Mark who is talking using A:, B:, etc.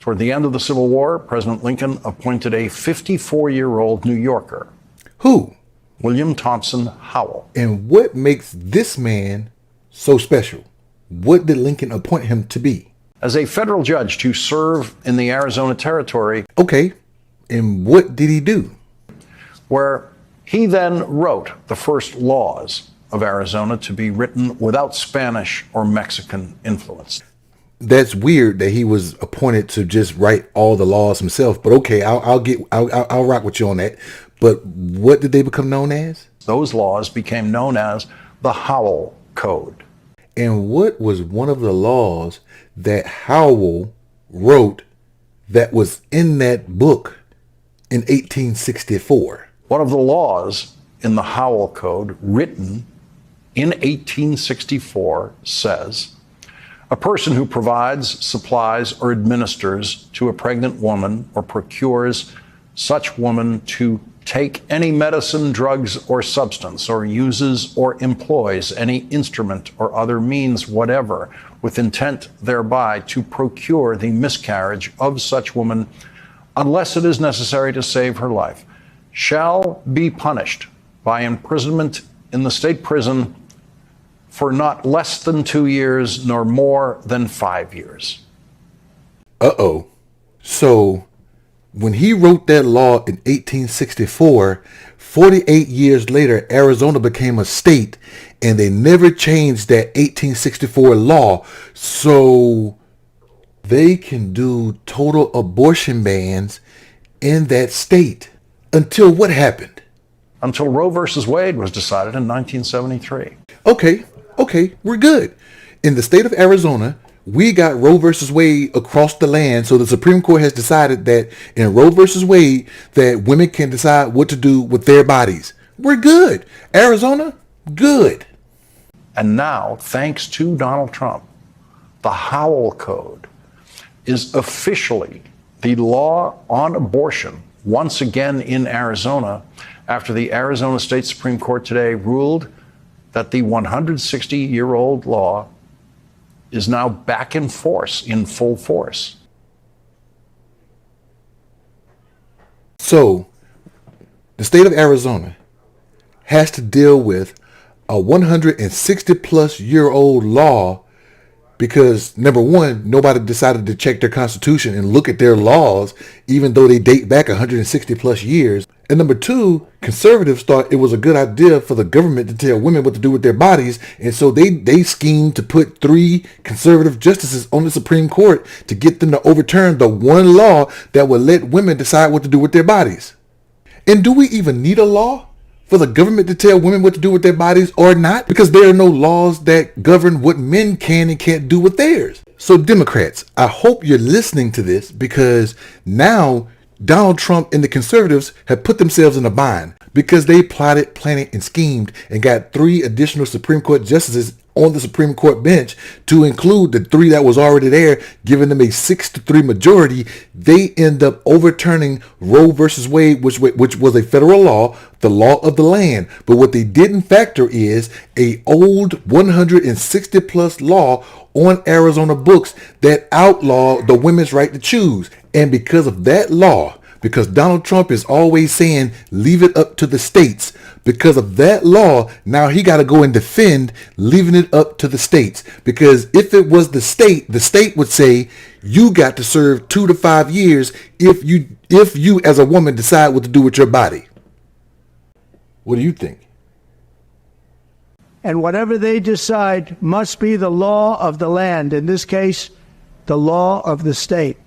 A: Toward the end of the Civil War, President Lincoln appointed a 54-year-old New Yorker.
B: Who?
A: William Thompson Howell.
B: And what makes this man so special? What did Lincoln appoint him to be?
A: As a federal judge to serve in the Arizona Territory.
B: Okay, and what did he do?
A: Where he then wrote the first laws of Arizona to be written without Spanish or Mexican influence.
B: That's weird that he was appointed to just write all the laws himself. But okay, I'll rock with you on that. But what did they become known as?
A: Those laws became known as the Howell Code.
B: And what was one of the laws that Howell wrote that was in that book in 1864?
A: One of the laws in the Howell Code, written in 1864, says, a person who provides, supplies, or administers to a pregnant woman or procures such woman to take any medicine, drugs, or substance, or uses or employs any instrument or other means whatever, with intent thereby to procure the miscarriage of such woman, unless it is necessary to save her life, shall be punished by imprisonment in the state prison for not less than 2 years, nor more than 5 years.
B: Uh-oh. So when he wrote that law in 1864, 48 years later, Arizona became a state, and they never changed that 1864 law. So they can do total abortion bans in that state. Until what happened?
A: Until Roe versus Wade was decided in 1973.
B: Okay, we're good. In the state of Arizona, we got Roe versus Wade across the land. So the Supreme Court has decided that in Roe versus Wade, that women can decide what to do with their bodies. We're good. Arizona, good.
A: And now, thanks to Donald Trump, the Howell Code is officially the law on abortion once again in Arizona, after the Arizona State Supreme Court today ruled that the 160-year-old law is now back in force, in full force.
B: So the state of Arizona has to deal with a 160-plus-year-old law because, number one, nobody decided to check their constitution and look at their laws, even though they date back 160-plus years. And number two, conservatives thought it was a good idea for the government to tell women what to do with their bodies. And so they schemed to put 3 conservative justices on the Supreme Court to get them to overturn the one law that would let women decide what to do with their bodies. And do we even need a law for the government to tell women what to do with their bodies or not? Because there are no laws that govern what men can and can't do with theirs. So Democrats, I hope you're listening to this, because now Donald Trump and the conservatives have put themselves in a bind because they plotted, planned, and schemed and got 3 additional Supreme Court justices on the Supreme Court bench to include the 3 that was already there, giving them a 6-3 majority. They end up overturning Roe versus Wade, which was a federal law, the law of the land. But what they didn't factor is a old 160-plus law on Arizona books that outlawed the women's right to choose. And because of that law, because Donald Trump is always saying, leave it up to the states, because of that law, now he got to go and defend leaving it up to the states. Because if it was the state would say, you got to serve 2 to 5 years if you as a woman decide what to do with your body. What do you think?
C: And whatever they decide must be the law of the land, in this case, the law of the state.